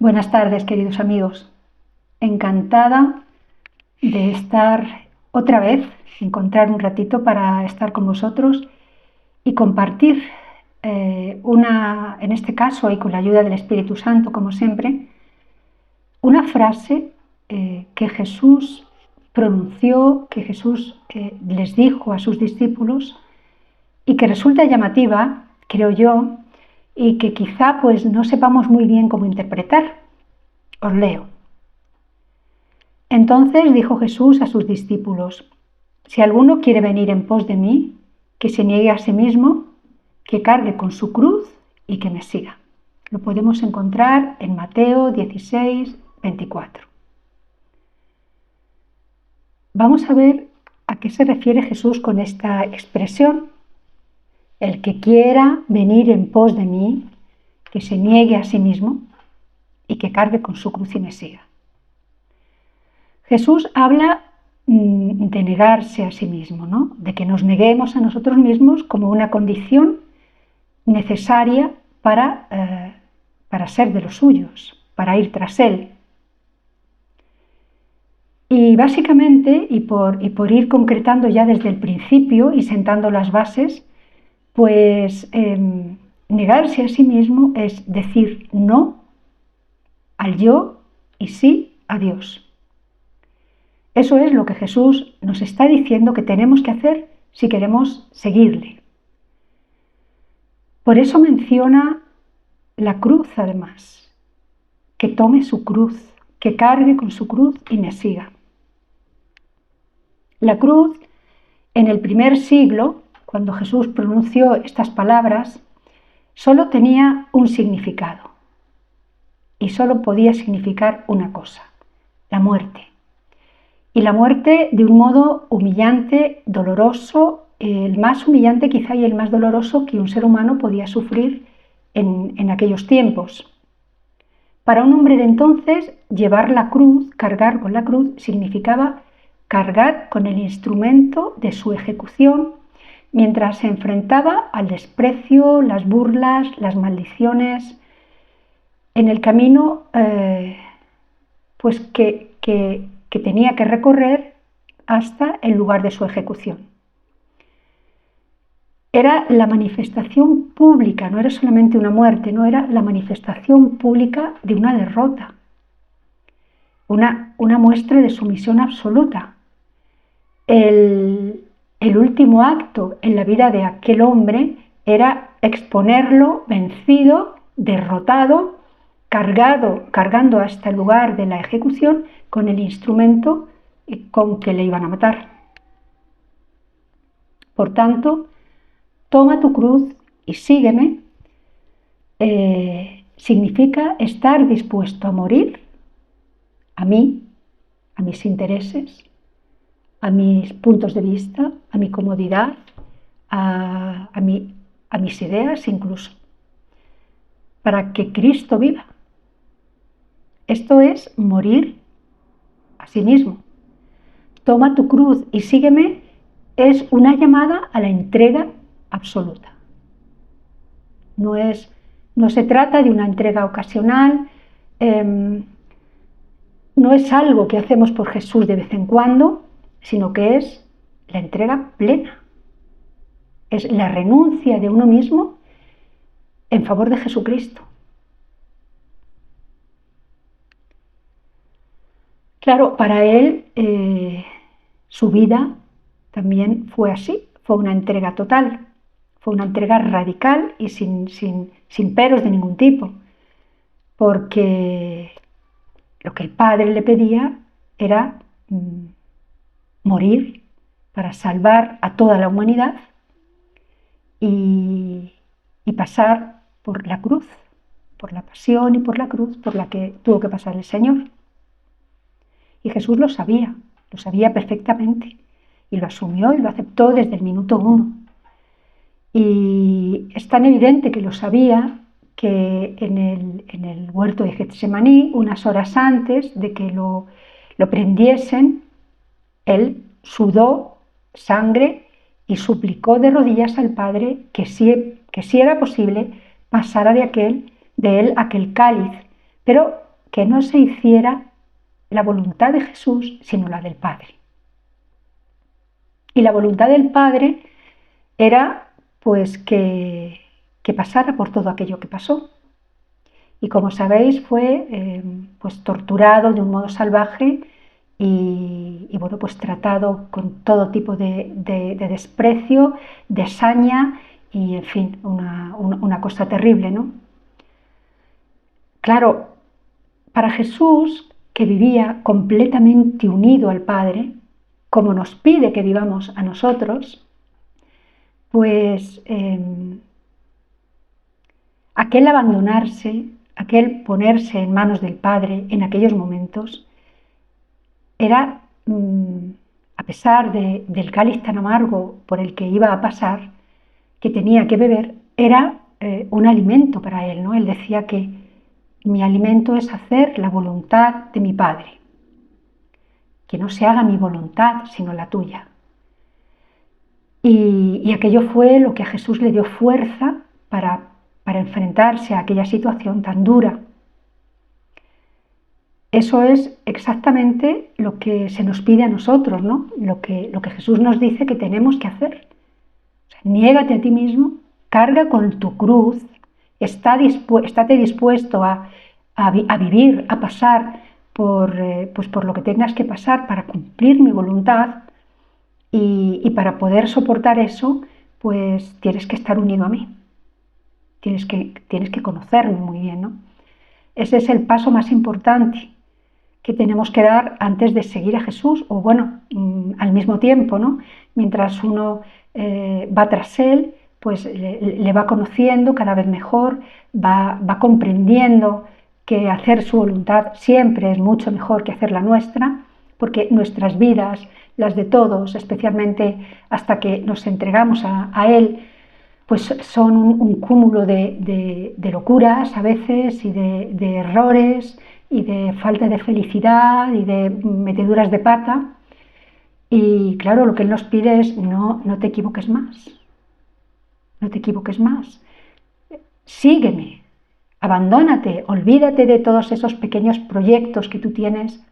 Buenas tardes, queridos amigos. Encantada de estar otra vez, encontrar un ratito para estar con vosotros y compartir en este caso y con la ayuda del Espíritu Santo, como siempre, una frase que Jesús pronunció, que Jesús les dijo a sus discípulos y que resulta llamativa, creo yo, y que quizá pues no sepamos muy bien cómo interpretar. Os leo. Entonces dijo Jesús a sus discípulos: si alguno quiere venir en pos de mí, que se niegue a sí mismo, que cargue con su cruz y que me siga. Lo podemos encontrar en Mateo 16, 24. Vamos a ver a qué se refiere Jesús con esta expresión. El que quiera venir en pos de mí, que se niegue a sí mismo y que cargue con su cruz y me siga. Jesús habla de negarse a sí mismo, ¿no? De que nos neguemos a nosotros mismos como una condición necesaria para ser de los suyos, para ir tras Él. Y básicamente, y por ir concretando ya desde el principio y sentando las bases, pues negarse a sí mismo es decir no al yo y sí a Dios. Eso es lo que Jesús nos está diciendo que tenemos que hacer si queremos seguirle. Por eso menciona la cruz, además, que tome su cruz, que cargue con su cruz y me siga. La cruz, en el primer siglo, cuando Jesús pronunció estas palabras, solo tenía un significado y solo podía significar una cosa: la muerte. Y la muerte de un modo humillante, doloroso, el más humillante quizá y el más doloroso que un ser humano podía sufrir en aquellos tiempos. Para un hombre de entonces, llevar la cruz, cargar con la cruz, significaba cargar con el instrumento de su ejecución mientras se enfrentaba al desprecio, las burlas, las maldiciones, en el camino pues que tenía que recorrer hasta el lugar de su ejecución. Era la manifestación pública, no era solamente una muerte, no era la manifestación pública de una derrota, una muestra de sumisión absoluta. El último acto en la vida de aquel hombre era exponerlo vencido, derrotado, cargando hasta el lugar de la ejecución con el instrumento con que le iban a matar. Por tanto, toma tu cruz y sígueme significa estar dispuesto a morir a mí, a mis intereses, a mis puntos de vista, a mi comodidad, a mis ideas incluso, para que Cristo viva. Esto es morir a sí mismo. Toma tu cruz y sígueme es una llamada a la entrega absoluta. No se trata de una entrega ocasional, no es algo que hacemos por Jesús de vez en cuando, sino que es la entrega plena. Es la renuncia de uno mismo en favor de Jesucristo. Claro, para él su vida también fue así, fue una entrega total, fue una entrega radical y sin peros de ningún tipo, porque lo que el Padre le pedía era morir para salvar a toda la humanidad y pasar por la cruz, por la pasión y por la cruz por la que tuvo que pasar el Señor. Y Jesús lo sabía perfectamente y lo asumió y lo aceptó desde el minuto 1. Y es tan evidente que lo sabía que en el huerto de Getsemaní, unas horas antes de que lo prendiesen, él sudó sangre y suplicó de rodillas al Padre que si era posible pasara de él aquel cáliz, pero que no se hiciera la voluntad de Jesús, sino la del Padre. Y la voluntad del Padre era pues que pasara por todo aquello que pasó. Y como sabéis, fue pues torturado de un modo salvaje y bueno, pues tratado con todo tipo de desprecio, de saña y en fin, una cosa terrible, ¿no? Claro, para Jesús, que vivía completamente unido al Padre, como nos pide que vivamos a nosotros, pues aquel abandonarse, aquel ponerse en manos del Padre en aquellos momentos, era, a pesar del cáliz tan amargo por el que iba a pasar, que tenía que beber, era un alimento para él, ¿no? Él decía que mi alimento es hacer la voluntad de mi Padre, que no se haga mi voluntad sino la tuya. Y aquello fue lo que a Jesús le dio fuerza para enfrentarse a aquella situación tan dura. Eso es exactamente lo que se nos pide a nosotros, ¿no? Lo que Jesús nos dice que tenemos que hacer. O sea, niégate a ti mismo, carga con tu cruz, estate dispuesto a vivir, a pasar por lo que tengas que pasar para cumplir mi voluntad y para poder soportar eso, pues tienes que estar unido a mí. Tienes que conocerme muy bien, ¿no? Ese es el paso más importante que tenemos que dar antes de seguir a Jesús, o bueno, al mismo tiempo, ¿no? Mientras uno va tras Él, pues le va conociendo cada vez mejor, va comprendiendo que hacer su voluntad siempre es mucho mejor que hacer la nuestra, porque nuestras vidas, las de todos, especialmente hasta que nos entregamos a Él, pues son un cúmulo de locuras a veces y de errores y de falta de felicidad y de meteduras de pata. Y claro, lo que Él nos pide es no te equivoques más, no te equivoques más. Sígueme, abandónate, olvídate de todos esos pequeños proyectos que tú tienes,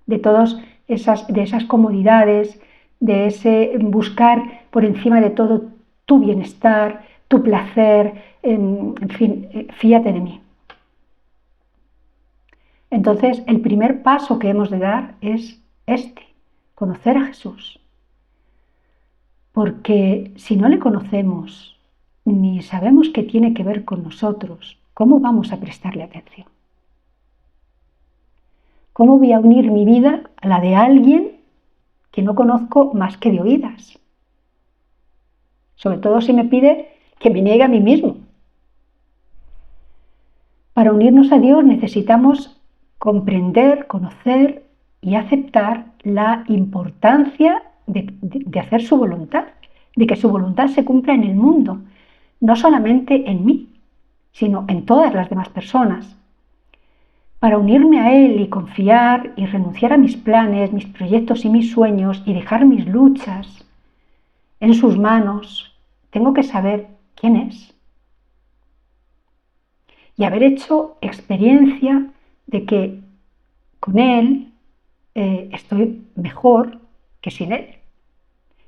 de todas esas comodidades, de ese buscar por encima de todo tu bienestar, tu placer, en fin, fíate de mí. Entonces, el primer paso que hemos de dar es conocer a Jesús. Porque si no le conocemos, ni sabemos qué tiene que ver con nosotros, ¿cómo vamos a prestarle atención? ¿Cómo voy a unir mi vida a la de alguien que no conozco más que de oídas? Sobre todo si me pide que me niegue a mí mismo. Para unirnos a Dios necesitamos comprender, conocer y aceptar la importancia de hacer su voluntad, de que su voluntad se cumpla en el mundo, no solamente en mí, sino en todas las demás personas. Para unirme a Él y confiar y renunciar a mis planes, mis proyectos y mis sueños y dejar mis luchas en sus manos, tengo que saber quién es. Y haber hecho experiencia de que con Él estoy mejor que sin Él,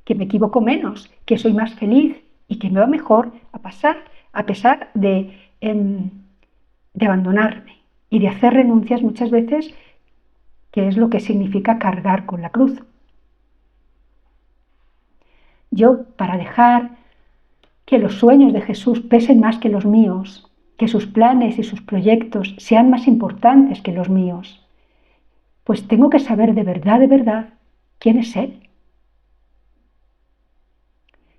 que me equivoco menos, que soy más feliz y que me va mejor a pesar de abandonarme y de hacer renuncias muchas veces, que es lo que significa cargar con la cruz. Yo, para dejar que los sueños de Jesús pesen más que los míos, que sus planes y sus proyectos sean más importantes que los míos, pues tengo que saber de verdad, quién es Él.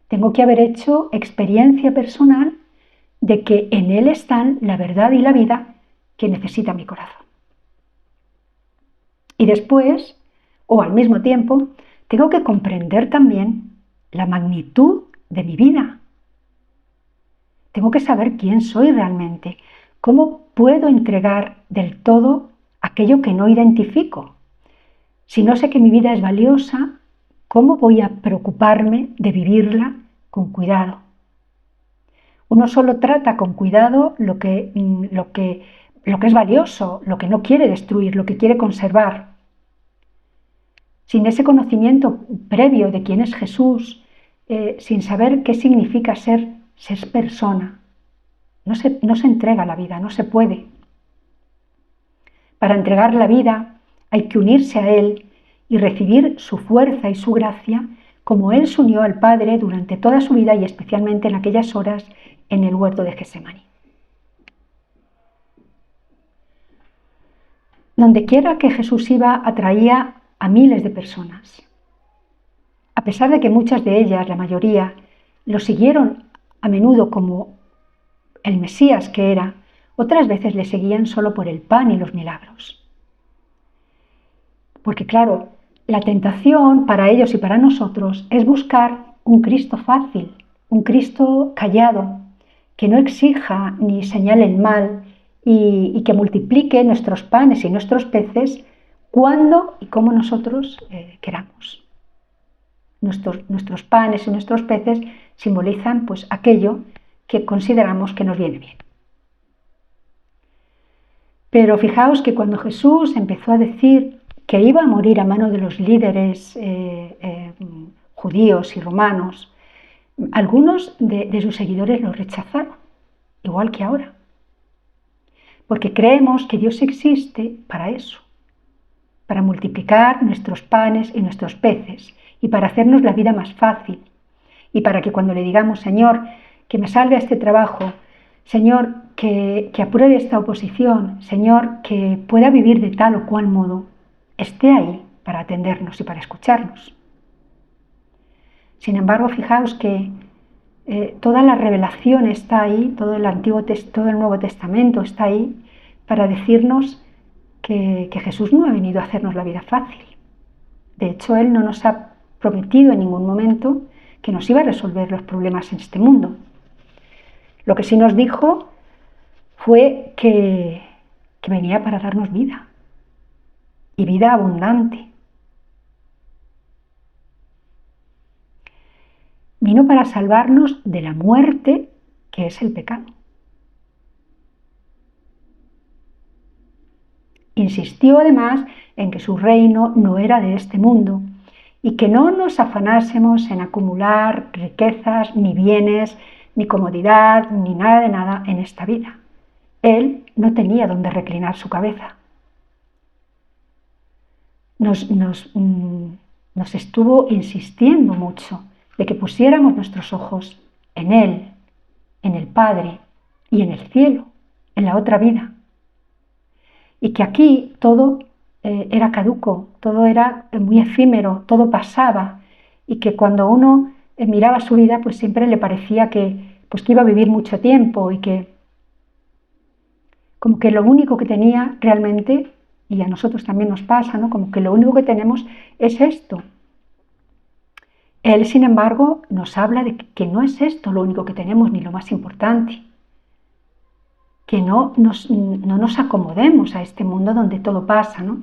Tengo que haber hecho experiencia personal de que en Él están la verdad y la vida que necesita mi corazón. Y después, o al mismo tiempo, tengo que comprender también la magnitud de mi vida. Tengo que saber quién soy realmente, cómo puedo entregar del todo aquello que no identifico. Si no sé que mi vida es valiosa, ¿cómo voy a preocuparme de vivirla con cuidado? Uno solo trata con cuidado lo que lo que es valioso, lo que no quiere destruir, lo que quiere conservar. Sin ese conocimiento previo de quién es Jesús, sin saber qué significa ser persona, no se entrega la vida, no se puede. Para entregar la vida hay que unirse a Él y recibir su fuerza y su gracia como Él se unió al Padre durante toda su vida y especialmente en aquellas horas en el huerto de Getsemaní. Donde quiera que Jesús iba, atraía a miles de personas. A pesar de que muchas de ellas, la mayoría, lo siguieron a menudo como el Mesías que era, otras veces le seguían solo por el pan y los milagros. Porque claro, la tentación para ellos y para nosotros es buscar un Cristo fácil, un Cristo callado, que no exija ni señale el mal y que multiplique nuestros panes y nuestros peces cuando y como nosotros queramos. Nuestros panes y nuestros peces simbolizan pues aquello que consideramos que nos viene bien. Pero fijaos que cuando Jesús empezó a decir que iba a morir a mano de los líderes judíos y romanos, algunos de sus seguidores lo rechazaron, igual que ahora. Porque creemos que Dios existe para eso, para multiplicar nuestros panes y nuestros peces y para hacernos la vida más fácil y para que cuando le digamos, Señor, que me salve este trabajo, Señor, que apruebe esta oposición, Señor, que pueda vivir de tal o cual modo, esté ahí para atendernos y para escucharnos. Sin embargo, fijaos que toda la revelación está ahí, todo el Nuevo Testamento está ahí para decirnos que Jesús no ha venido a hacernos la vida fácil. De hecho, Él no nos ha prometido en ningún momento que nos iba a resolver los problemas en este mundo. Lo que sí nos dijo fue que venía para darnos vida, y vida abundante. Vino para salvarnos de la muerte, que es el pecado. Insistió además en que su reino no era de este mundo y que no nos afanásemos en acumular riquezas, ni bienes, ni comodidad, ni nada de nada en esta vida. Él no tenía donde reclinar su cabeza. Nos estuvo insistiendo mucho de que pusiéramos nuestros ojos en Él, en el Padre y en el cielo, en la otra vida. Y que aquí todo era caduco, todo era muy efímero, todo pasaba y que cuando uno miraba su vida pues siempre le parecía que iba a vivir mucho tiempo y que como que lo único que tenía realmente, y a nosotros también nos pasa, ¿no? Como que lo único que tenemos es esto. Él, sin embargo, nos habla de que no es esto lo único que tenemos ni lo más importante. Que no nos acomodemos a este mundo donde todo pasa, ¿no?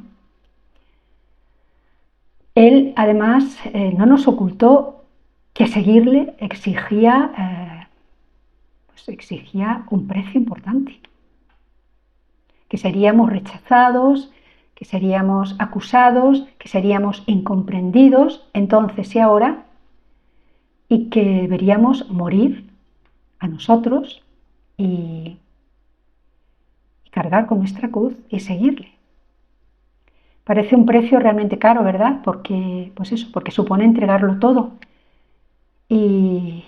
Él, además, no nos ocultó que seguirle exigía un precio importante. Que seríamos rechazados, que seríamos acusados, que seríamos incomprendidos entonces y ahora, y que veríamos morir a nosotros y cargar con nuestra cruz y seguirle. Parece un precio realmente caro, ¿verdad? Porque supone entregarlo todo. Y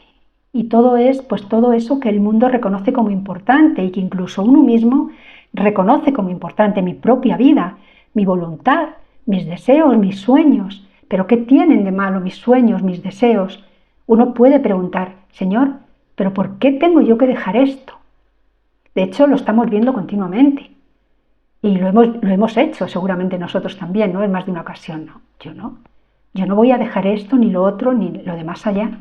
todo es, todo eso que el mundo reconoce como importante y que incluso uno mismo reconoce como importante, mi propia vida, mi voluntad, mis deseos, mis sueños. ¿Pero qué tienen de malo mis sueños, mis deseos? Uno puede preguntar, Señor, ¿pero por qué tengo yo que dejar esto? De hecho, lo estamos viendo continuamente. Y lo hemos hecho seguramente nosotros también, ¿no? En más de una ocasión, ¿no? Yo no voy a dejar esto, ni lo otro, ni lo de más allá,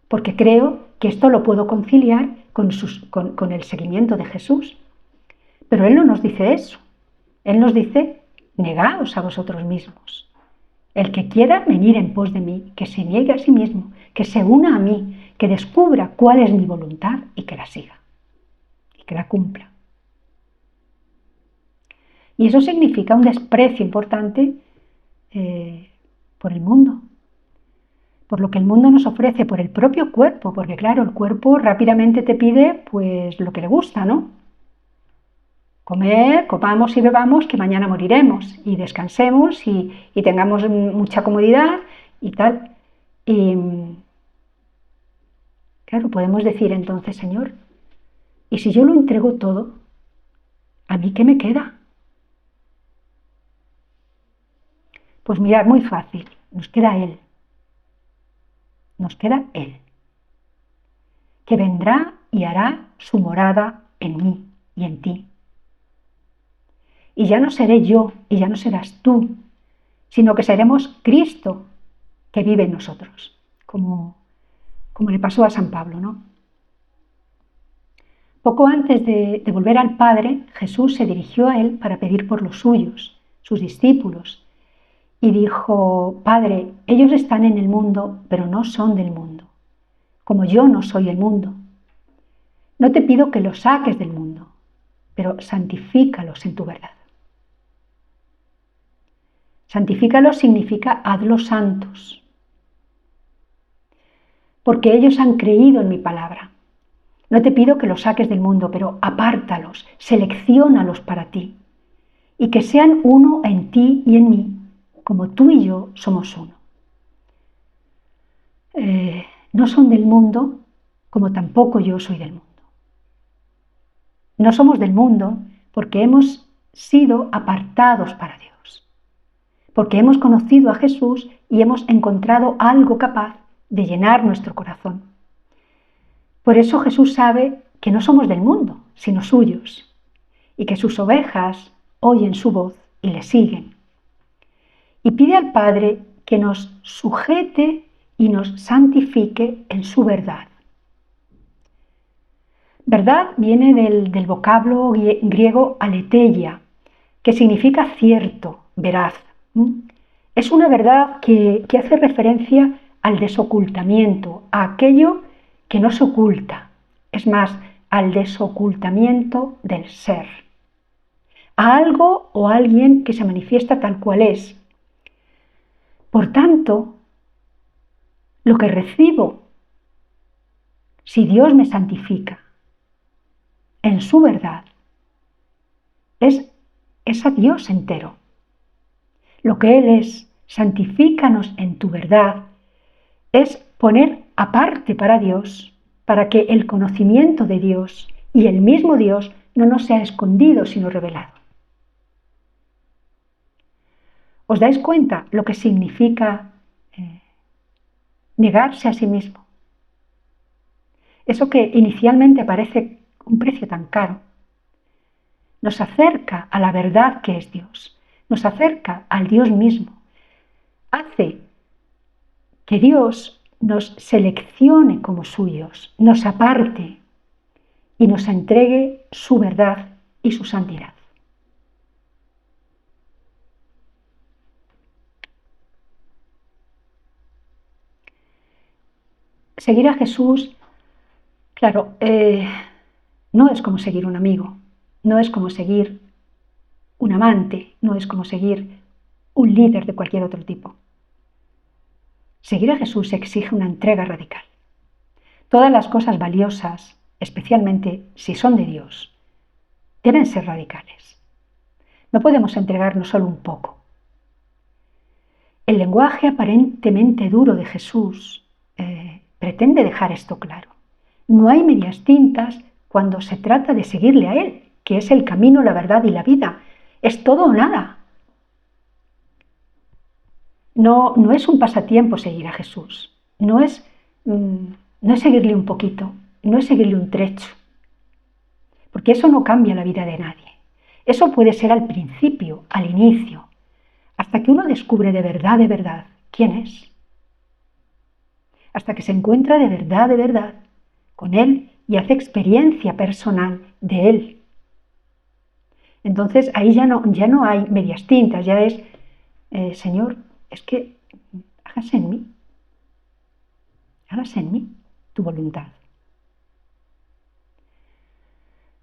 porque creo que esto lo puedo conciliar con el seguimiento de Jesús. Pero Él no nos dice eso. Él nos dice, negaos a vosotros mismos. El que quiera venir en pos de mí, que se niegue a sí mismo, que se una a mí, que descubra cuál es mi voluntad y que la siga, y que la cumpla. Y eso significa un desprecio importante por el mundo, por lo que el mundo nos ofrece, por el propio cuerpo, porque claro, el cuerpo rápidamente te pide pues lo que le gusta, ¿no? Comer, comamos y bebamos, que mañana moriremos, y descansemos y tengamos mucha comodidad y tal. Y claro, podemos decir entonces, Señor, ¿y si yo lo entrego todo, a mí qué me queda? Pues mirad, muy fácil, nos queda Él, que vendrá y hará su morada en mí y en ti. Y ya no seré yo, y ya no serás tú, sino que seremos Cristo que vive en nosotros, como le pasó a San Pablo, ¿no? Poco antes de volver al Padre, Jesús se dirigió a él para pedir por los suyos, sus discípulos, y dijo: Padre, ellos están en el mundo, pero no son del mundo, como yo no soy el mundo. No te pido que los saques del mundo, pero santifícalos en tu verdad. Santifícalos significa hazlos santos, porque ellos han creído en mi palabra. No te pido que los saques del mundo, pero apártalos, selecciónalos para ti, y que sean uno en ti y en mí, como tú y yo somos uno. No son del mundo, como tampoco yo soy del mundo. No somos del mundo porque hemos sido apartados para Dios, porque hemos conocido a Jesús y hemos encontrado algo capaz de llenar nuestro corazón. Por eso Jesús sabe que no somos del mundo, sino suyos, y que sus ovejas oyen su voz y le siguen. Y pide al Padre que nos sujete y nos santifique en su verdad. Verdad viene del vocablo griego aletheia, que significa cierto, veraz. Es una verdad que hace referencia al desocultamiento, a aquello que no se oculta, es más, al desocultamiento del ser, a algo o a alguien que se manifiesta tal cual es. Por tanto, lo que recibo, si Dios me santifica en su verdad, es a Dios entero. Lo que Él es, santifícanos en tu verdad, es poner aparte para Dios, para que el conocimiento de Dios y el mismo Dios no nos sea escondido, sino revelado. ¿Os dais cuenta lo que significa negarse a sí mismo? Eso que inicialmente parece un precio tan caro, nos acerca a la verdad que es Dios, nos acerca al Dios mismo, hace que Dios nos seleccione como suyos, nos aparte y nos entregue su verdad y su santidad. Seguir a Jesús, claro, no es como seguir un amigo, no es como seguir un amante, no es como seguir un líder de cualquier otro tipo. Seguir a Jesús exige una entrega radical. Todas las cosas valiosas, especialmente si son de Dios, deben ser radicales. No podemos entregarnos solo un poco. El lenguaje aparentemente duro de Jesús pretende dejar esto claro. No hay medias tintas cuando se trata de seguirle a Él, que es el camino, la verdad y la vida. Es todo o nada. No es un pasatiempo seguir a Jesús. No es seguirle un poquito, no es seguirle un trecho. Porque eso no cambia la vida de nadie. Eso puede ser al principio, al inicio, hasta que uno descubre de verdad, quién es. Hasta que se encuentra de verdad, con Él y hace experiencia personal de Él. Entonces ahí ya no hay medias tintas, ya es, Señor, es que hágase en mí tu voluntad.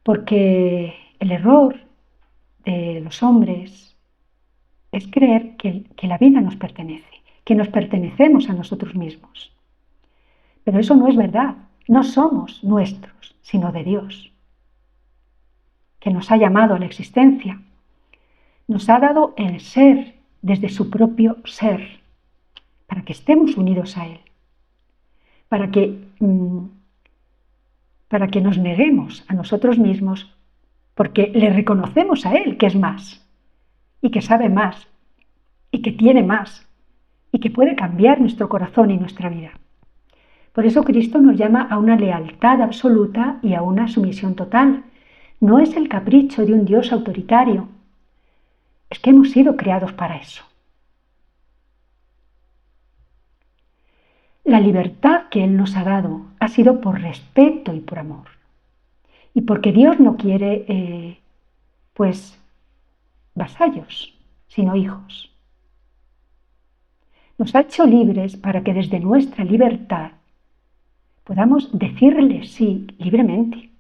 Porque el error de los hombres es creer que la vida nos pertenece, que nos pertenecemos a nosotros mismos. Pero eso no es verdad. No somos nuestros, sino de Dios, que nos ha llamado a la existencia. Nos ha dado el ser desde su propio ser, para que estemos unidos a Él, para que nos neguemos a nosotros mismos, porque le reconocemos a Él que es más, y que sabe más, y que tiene más, y que puede cambiar nuestro corazón y nuestra vida. Por eso Cristo nos llama a una lealtad absoluta y a una sumisión total. No es el capricho de un Dios autoritario, es que hemos sido creados para eso. La libertad que Él nos ha dado ha sido por respeto y por amor. Y porque Dios no quiere, vasallos, sino hijos. Nos ha hecho libres para que desde nuestra libertad podamos decirle sí libremente.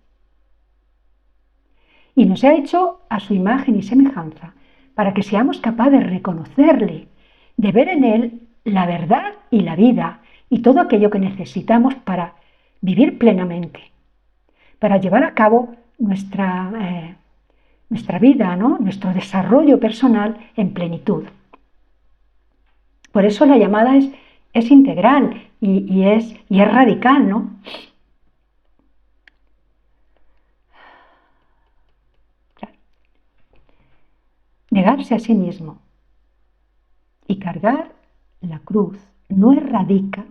Y nos ha hecho a su imagen y semejanza para que seamos capaces de reconocerle, de ver en Él la verdad y la vida y todo aquello que necesitamos para vivir plenamente, para llevar a cabo nuestra vida, ¿no? Nuestro desarrollo personal en plenitud. Por eso la llamada es integral y es radical, ¿no? Negarse a sí mismo y cargar la cruz no erradica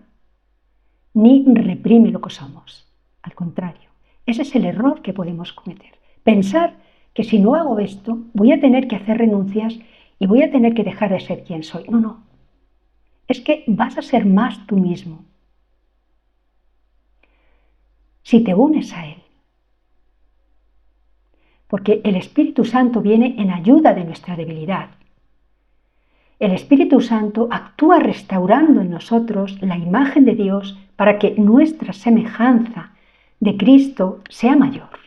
ni reprime lo que somos. Al contrario, ese es el error que podemos cometer. Pensar que si no hago esto voy a tener que hacer renuncias y voy a tener que dejar de ser quien soy. No. Es que vas a ser más tú mismo si te unes a Él. Porque el Espíritu Santo viene en ayuda de nuestra debilidad. El Espíritu Santo actúa restaurando en nosotros la imagen de Dios para que nuestra semejanza de Cristo sea mayor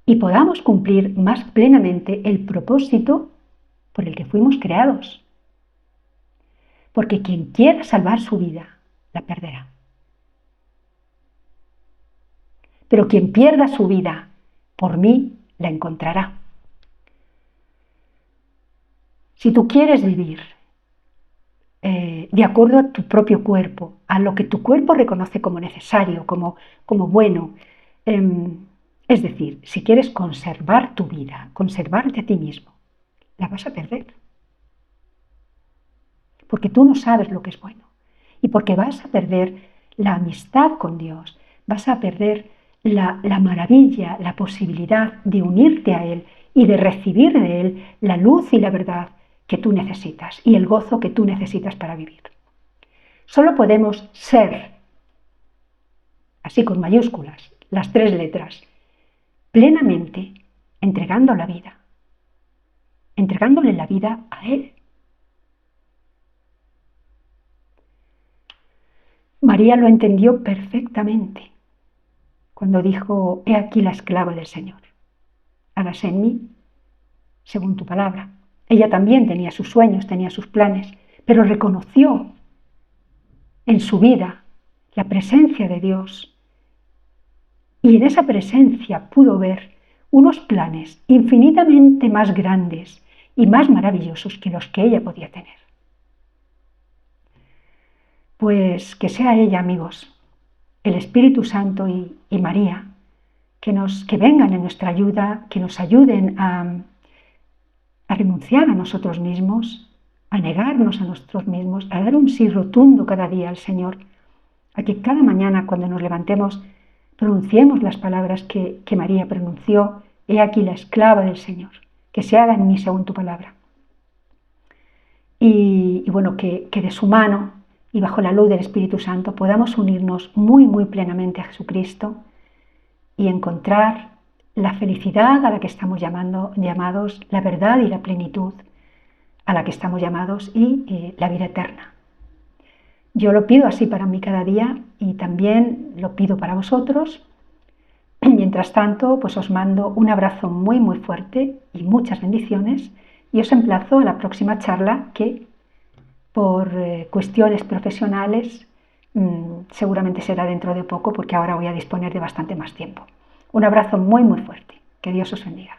y podamos cumplir más plenamente el propósito por el que fuimos creados. Porque quien quiera salvar su vida, la perderá. Pero quien pierda su vida, por mí, la encontrará. Si tú quieres vivir de acuerdo a tu propio cuerpo, a lo que tu cuerpo reconoce como necesario, como bueno, es decir, si quieres conservar tu vida, conservarte a ti mismo, la vas a perder. Porque tú no sabes lo que es bueno y porque vas a perder la amistad con Dios, vas a perder la maravilla, la posibilidad de unirte a Él y de recibir de Él la luz y la verdad que tú necesitas y el gozo que tú necesitas para vivir. Solo podemos ser, así con mayúsculas, las 3 letras, plenamente entregando la vida, entregándole la vida a Él. María lo entendió perfectamente cuando dijo: he aquí la esclava del Señor, hágase en mí según tu palabra. Ella también tenía sus sueños, tenía sus planes, pero reconoció en su vida la presencia de Dios y en esa presencia pudo ver unos planes infinitamente más grandes y más maravillosos que los que ella podía tener. Pues que sea ella, amigos, el Espíritu Santo y María, que vengan en nuestra ayuda, que nos ayuden a renunciar a nosotros mismos, a negarnos a nosotros mismos, a dar un sí rotundo cada día al Señor, a que cada mañana cuando nos levantemos pronunciemos las palabras que María pronunció: he aquí la esclava del Señor, que se haga en mí según tu palabra. Y bueno, que de su mano y bajo la luz del Espíritu Santo podamos unirnos muy, muy plenamente a Jesucristo y encontrar la felicidad a la que estamos llamados, la verdad y la plenitud a la que estamos llamados y la vida eterna. Yo lo pido así para mí cada día y también lo pido para vosotros, Mientras tanto, pues os mando un abrazo muy muy fuerte y muchas bendiciones y os emplazo a la próxima charla que por cuestiones profesionales seguramente será dentro de poco porque ahora voy a disponer de bastante más tiempo. Un abrazo muy muy fuerte. Que Dios os bendiga.